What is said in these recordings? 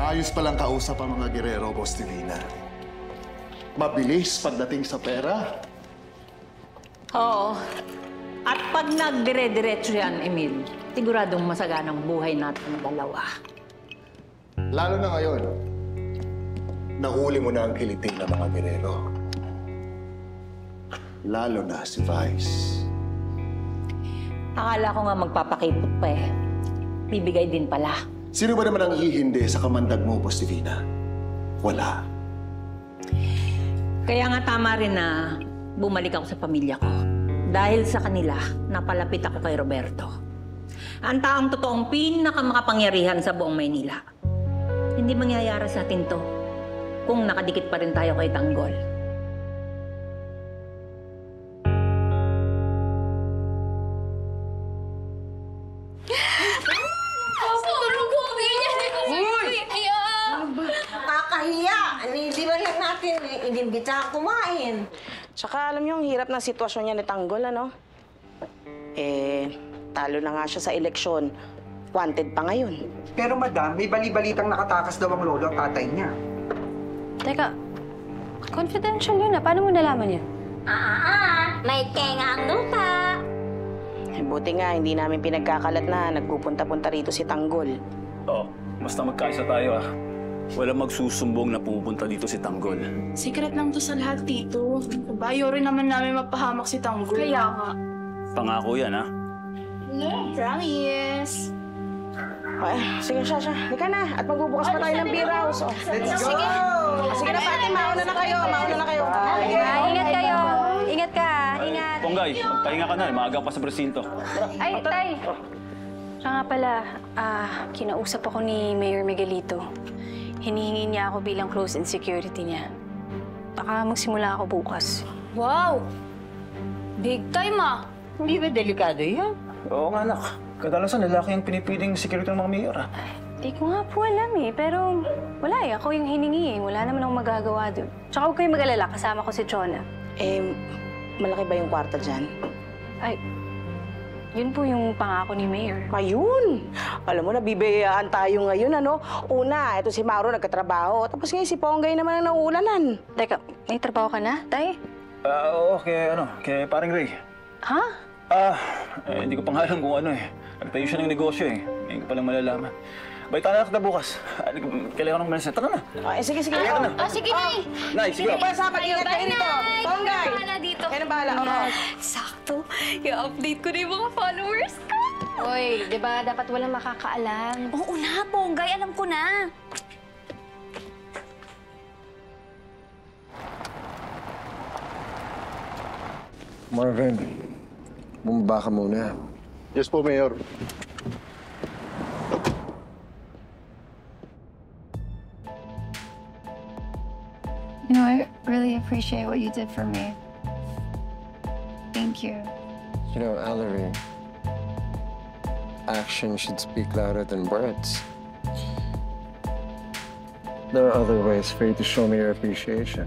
Maayos palang kausap ang mga gerero, Boss Divina. Mabilis pagdating sa pera. Oo. At pag nagdire-diretso yan, Emil, siguradong masaganang buhay natin ng dalawa. Lalo na ngayon, nahuli mo na ang kiliting ng mga gerero. Lalo na si Vice. Akala ko nga magpapakipot pa eh. Bibigay din pala. Sino ba naman ang hihindi sa kamandag mo, Boss Divina? Wala. Kaya nga tama rin na bumalik ako sa pamilya ko. Dahil sa kanila, napalapit ako kay Roberto. Ang taong totoong pinakamakapangyarihan sa buong Maynila. Hindi mangyayari sa atin to kung nakadikit pa rin tayo kay Tanggol. Nakakahiya. Hindi ba lang natin inimbita kumain? Tsaka alam niyo, ang hirap ng sitwasyon niya ni Tanggol, ano? Talo na nga siya sa eleksyon. Wanted pa ngayon. Pero madam, may bali-balitang nakatakas daw ang lolo at tatay niya. Teka, confidential yun ah. Paano mo nalaman yun? May kenga ang lupa. Buti nga, hindi namin pinagkakalat na nagpupunta-punta rito si Tanggol. Oo, basta magkaisa tayo ah. Walang magsusumbong na pumupunta dito si Tanggol. Secret lang to sa lahat, Tito. Bayo rin naman namin mapahamak si Tanggol. Kaya nga. Pangako yan ah. Promise. Ay, sige, Shasha. Halika na. At magbubukas pa tayo ng beer house. Oh. Let's go! Sige na, Pati. Mauna na kayo. Mauna na kayo. Ingat kayo. Ingat ka. Ingat. Ponggay, magpahinga ka na. Maaga pa sa presinto. Ay, Tay. Siya nga pala, kinausap ako ni Mayor Miguelito. Hinihingi niya ako bilang close-in security niya. Baka magsimula ako bukas. Wow! Big time ah! Hindi ba delikado yan? Oo nga, anak. Kadalasan lalaki ang pinipiling security ng mga mayor ah. Di ko nga po alam eh, pero wala eh. Ako yung hiningi eh. Wala naman akong magagawa doon. Tsaka huwag kayong mag-alala, kasama ko si Chona. Malaki ba yung kwarta dyan? Ay, yun po yung pangako ni Mayor. Ayun! Alam mo, nabibiyayaan tayo ngayon, ano? Una, ito si Mauro nagkatrabaho. Tapos ngayon si Ponggay naman ang nauulanan. Teka, may trabaho ka na, Tay? Oo, kay paring Ray. Ha? Hindi ko pa nga alam kung ano eh. Nagtayo siya ng negosyo eh. Ngayon ko palang malalaman. Baita na kita bukas. Kailangan ng malis. Tara na. Sige. Sige, Nay! Nay, sige. Pasapat, ingat kayo dito. Ponggay! Bahala dito. Kayo na bahala. Sakto. I-update ko na yung mga followers ko. Hoy, di ba dapat walang makakaalam? Oo na, Ponggay. Alam ko na. Marvin, bumaba ka muna. Yes po, Mayor. You know, I really appreciate what you did for me. Thank you. You know, Allery, action should speak louder than words. There are other ways for you to show me your appreciation.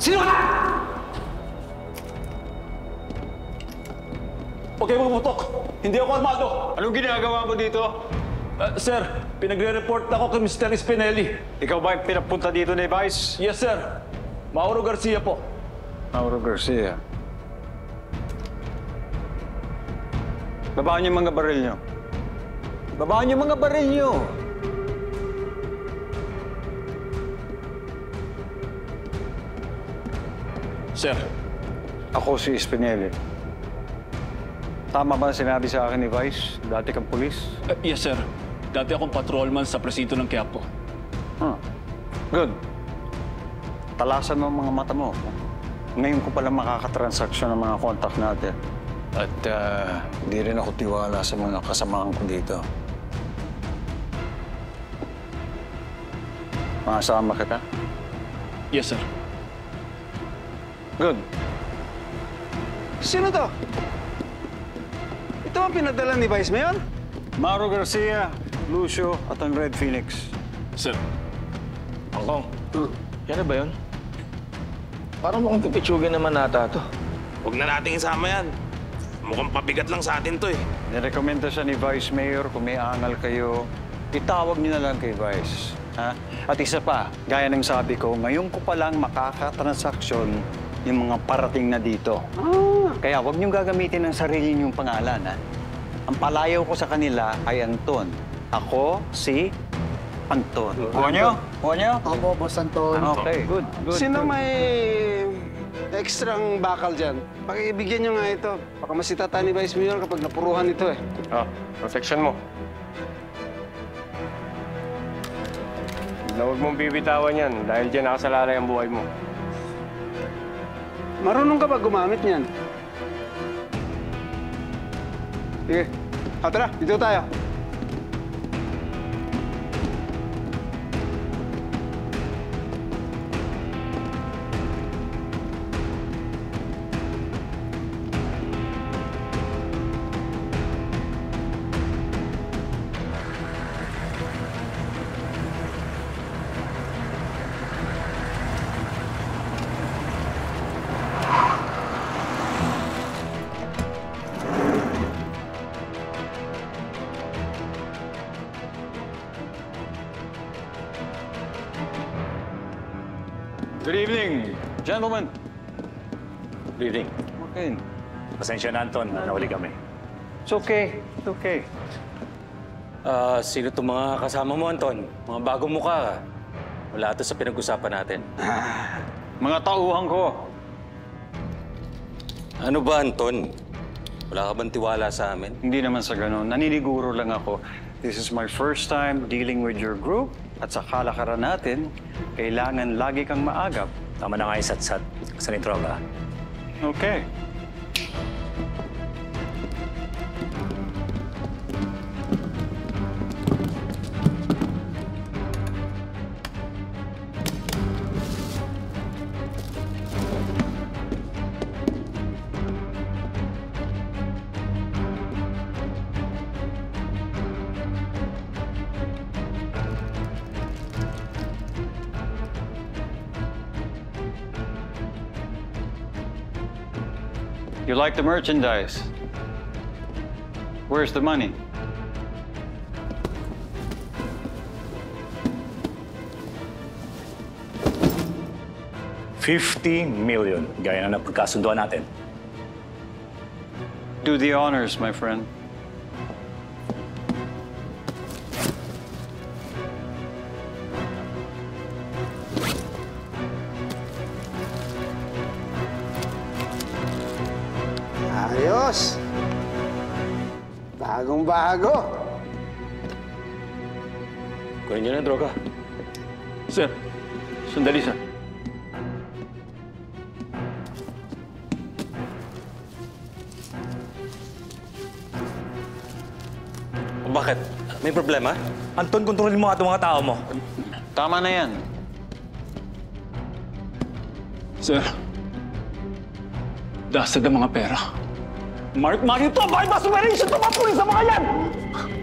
Sino ka? Huwag kayo magputok. Hindi ako armado. Anong ginagawa mo dito? Sir, pinagre-report ako kay Mr. Spinelli. Ikaw ba yung pinapunta dito ni Vice? Yes, sir. Mauro Garcia po. Mauro Garcia. Babaan niyo mga baril niyo. Babaan niyo mga baril niyo. Sir. Ako si Spinelli. Tama ba sinabi sa akin ni Vice? Dati kang pulis? Yes, sir. Dati akong patrolman sa presinto ng Quiapo. Good. Talasan mo ang mga mata mo. Ngayon ko pala makakatransaksyon ng mga contact natin. At di rin ako tiwala sa mga kasamahan ko dito. Makasama kita? Yes, sir. Good. Sino to? Ito ang pinadala ni Vice Mayor? Mauro Garcia, Lucio, at ang Red Phoenix. Sir. Angkong. Yan na ba yun? Parang mukhang pipitsugan naman nata to. Huwag na nating isama yan. Mukhang pabigat lang sa atin to eh. Nirekomenda siya ni Vice Mayor kung may angal kayo, itawag niyo na lang kay Vice. Ha? At isa pa, gaya ng sabi ko, ngayon ko pa lang makakatransaksyon yung mga parating na dito. Kaya huwag niyong gagamitin ang sarili niyong pangalan. Ha? Ang palayaw ko sa kanila ay Anton. Ako, si Anton. Kuha niyo? Kuha niyo? Opo, Boss Anton. Okay, good. Sino may ekstrang bakal dyan? Pakibigyan nyo nga ito. Baka masitata ni Vice Mayor kapag napuruhan ito eh. Protection mo. Huwag mong bibitawan yan dahil dyan nakasalalay ang buhay mo. Marunong ka ba gumamit niyan? Sige. Tara, dito tayo. Good evening, gentlemen. Good evening. Okay. Pasensya na, Anton. Nahuli kami. It's okay. It's okay. Sino itong mga kasama mo, Anton? Mga bagong mukha ka. Wala ito sa pinag-usapan natin. Mga tauhan ko. Ano ba, Anton? Wala ka bang tiwala sa amin? Hindi naman sa ganun. Naniniguro lang ako. This is my first time dealing with your group. At sa kalakaran natin, kailangan lagi kang maagap. Tama na nga yung sat-sat sa nitroga. Okay. You like the merchandise? Where's the money? $50 million, gaya na napagkasunduan natin. Do the honors, my friend. Ayos! Bagong-bago! Kunin niyo na yung droga. Sir, sandali, sir. Bakit? May problema? Anton, kontrolin mo nga itong mga tao mo. Tama na yan. Sir, dasad ang mga pera. Mario to! Bakit ba sumeration ito mga pulis sa mga yan?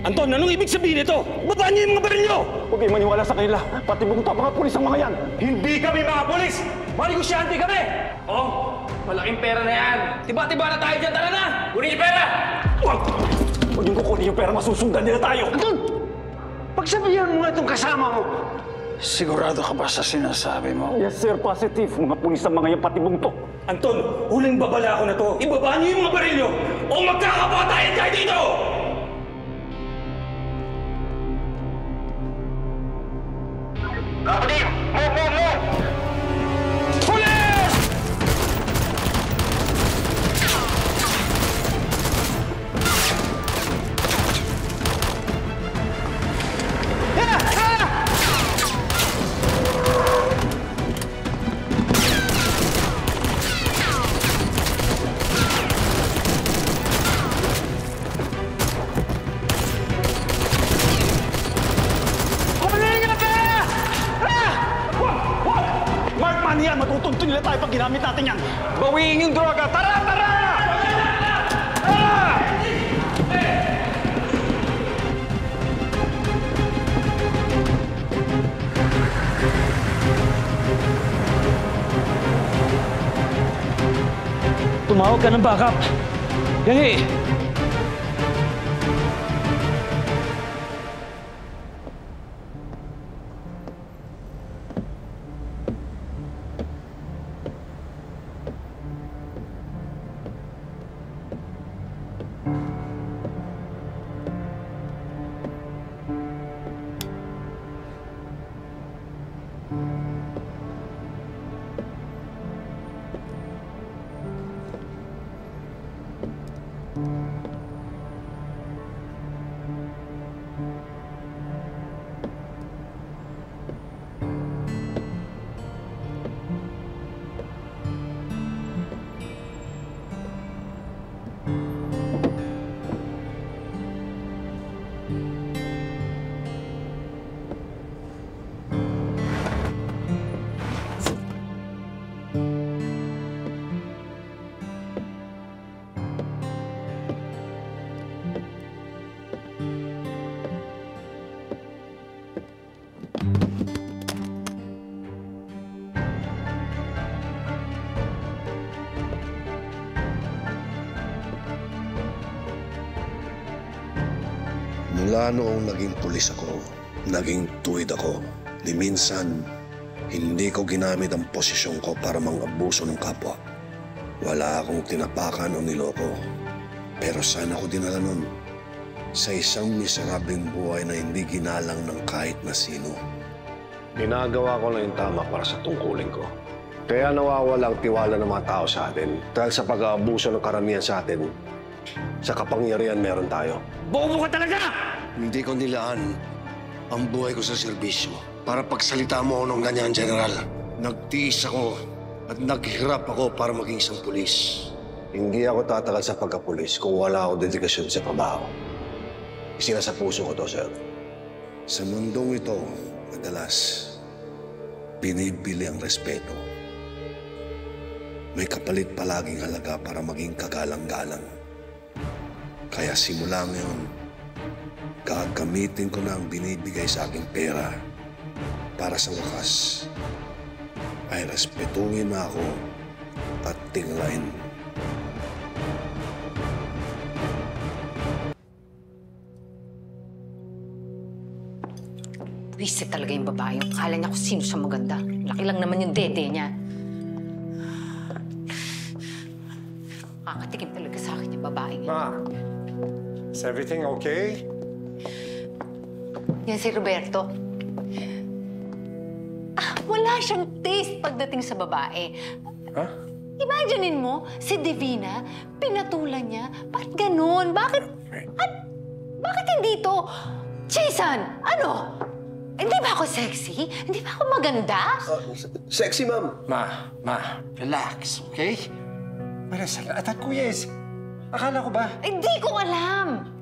Anton, anong ibig sabihin nito? Babaan niyo yung mga baril niyo! Huwag kayong maniwala sa kanila. Pati buong to mga pulis ang mga yan. Hindi kami mga polis! Manigosyante kami! Oh, malaking pera na yan. Tiba-tiba na tayo dyan. Tara na! Kunin yung pera! Huwag yung kukunin yung pera, masusundan nila tayo. Anton! Pagsabihan mo nga itong kasama mo. Sigurado ka ba sa sinasabi mo? Yes, sir. Positive. Mga pulis ang mga yan, pati buong to. Anton, huling babala ko na to. Ibaba niyo yung mga baril niyo o magkakapatayan tayo dito! Kapatid! Move! Pulis! Tuntun nila tayo pag ginamit natin yan! Bawiin yung droga! Tara! Tara! Tara! Tumawag ka ng backup. Dali! Mula noong naging pulis ako, naging tuwid ako. Ni minsan, hindi ko ginamit ang posisyon ko para mang-abuso ng kapwa. Wala akong tinapakan o niloko. Pero saan ako dinala nun? Sa isang miserableng buhay na hindi ginalang ng kahit na sino. Ginagawa ko lang yung tama para sa tungkulin ko. Kaya nawawala ang tiwala ng mga tao sa atin. Dahil sa pag-aabuso ng karamihan sa atin, sa kapangyarihan meron tayo. Bobo ka talaga! Hindi ko nilaan ang buhay ko sa serbisyo para pagsalita mo ako ng ganyan, General. Nagtiis ako at naghirap ako para maging isang pulis. Hindi ako tatagal sa pagkapulis kung wala ako dedikasyon sa trabaho. Isinasa puso ko to, sir. Sa mundong ito, madalas, binibili ang respeto. May kapalit palaging halaga para maging kagalang-galang. Kaya simula ngayon, gagamitin ko na ang binibigay sa aking pera para sa wakas ay respetuhin na ako at tinglain. Wisit talaga yung babae. Akala niya kung sino siya maganda. Laki lang naman yung dede niya. Nakakatikim talaga sa akin yung babae niya. Ma, is everything okay? Yan si Roberto. Wala siyang taste pagdating sa babae. Huh? Imaginein mo, si Divina, pinatulan niya. Bakit ganun? Bakit hindi to? Jason, ano? Hindi ba ako sexy? Hindi ba ako maganda? Sexy, ma'am. Ma, relax, okay? Marasal, at kuya is... Akala ko ba? Hindi ko alam.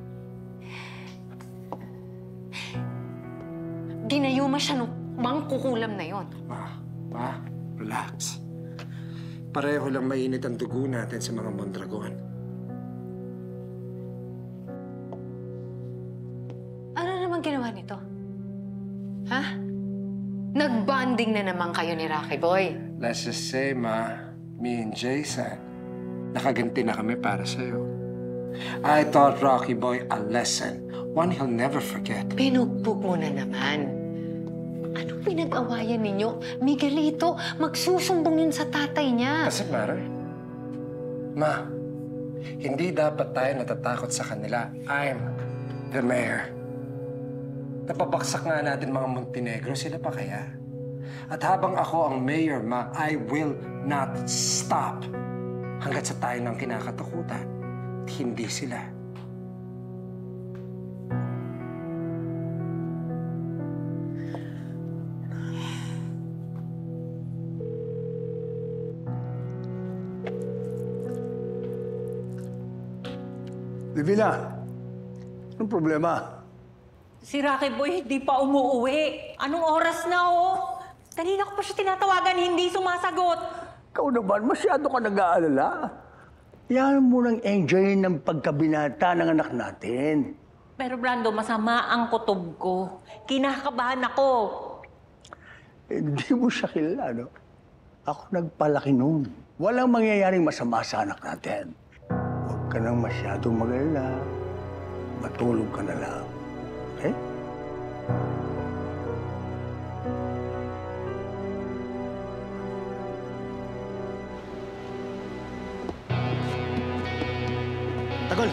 Ginayuma siya nung mangkukulam na yon. Ma, relax. Pareho lang mainit ang dugo natin sa mga Mondragon. Ano naman ginawa nito? Ha? Nag-bonding na naman kayo ni Rocky Boy. Let's just say, Ma, me and Jason, nakaganti na kami para sa'yo. I taught Rocky Boy a lesson, one he'll never forget. Pinugbog mo na naman. Anong pinag-awayan ninyo? Miguelito, magsusumbong yun sa tatay niya. Doesn't matter. Ma, hindi dapat tayo natatakot sa kanila. I'm the mayor. Napabaksak nga natin mga Montenegro, sila pa kaya? At habang ako ang mayor, Ma, I will not stop hanggat sa tayo ng kinakatakutan. At hindi sila. Divina, anong problema? Si Rocky Boy hindi pa umuuwi. Anong oras na, oh? Kanina ko pa siya tinatawagan, hindi sumasagot. Ikaw naman, masyado ka nag-aalala. Yan mo nang enjoy ng pagkabinata ng anak natin. Pero Brando, masama ang kutob ko. Kinakabahan ako. Hindi mo siya kilala, no? Ako nagpalaki noon. Walang mangyayaring masama sa anak natin. Huwag ka nang masyadong mag-alala. Matulog ka na lang. Okay? Tagol!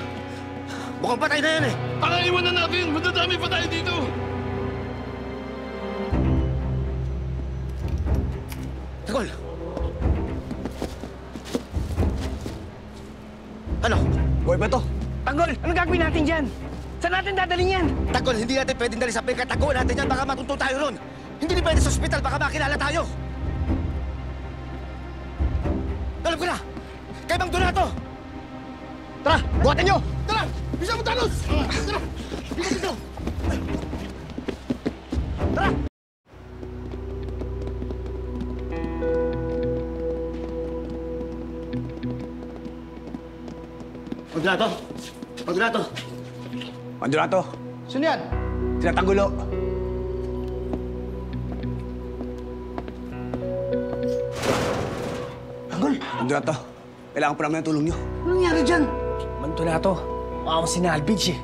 Mukhang patay na yan eh! Tara, iwanan natin! Madadami pa tayo dito! Tagol! Ano? Buhay ba to? Tanggol, anong gagawin natin dyan? Saan natin dadalhin yan? Tagol, hindi natin pwedeng dali sa pingkat. Taguan natin yan, baka matunto tayo ron. Hindi din pwede sa ospital, baka makilala tayo. Alam ko na! Kay Mang Donato! Tara, buhatin nyo! Tara! Bisa mo talos! Tara! Bisa dito! Tara! Mang Donato! Mang Donato! Mang Donato! Sino yan? Sila Tanggulo. Tanggol! Mang Donato, kailangan po namin ng tulong nyo. Ano nangyari dyan? Mang Donato, mukhang sinalvage eh.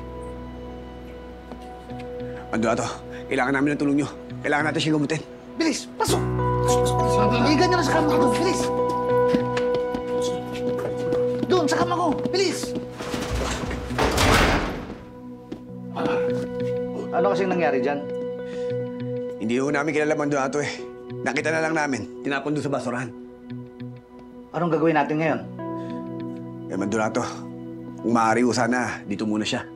Mang Donato, kailangan namin ng tulong nyo. Kailangan natin siyang gamutin. Bilis! Pasok! Igan niya na sa kama ko! Bilis! Doon, sa kama ko! Bilis! Ano kasing nangyari dyan? Hindi ho namin kilala Mang Donato eh. Nakita na lang namin, tinapon doon sa basurahan. Anong gagawin natin ngayon? Eh, Mang Donato, kung maaari ho sana, dito muna siya.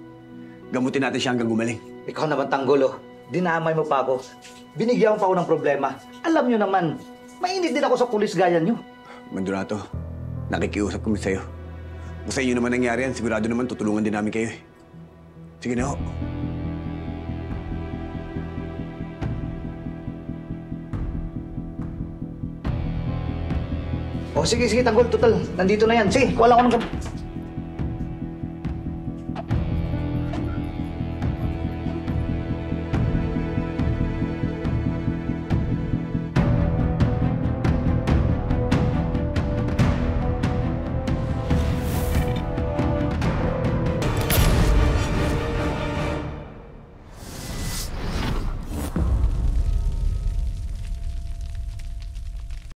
Gamutin natin siya hanggang gumaling. Ikaw naman, Tanggulo. Dinamay mo pa ako. Binigyan mo pa ako ng problema. Alam nyo naman, mainit din ako sa pulis gaya nyo. Mang Donato, nakikiusap kami sa'yo. Kung sa inyo naman nangyari yan, sigurado naman tutulungan din namin kayo eh. Sige na ho. O sige, Tanggol. Total, nandito na yan. Sige, kuha lang ako ng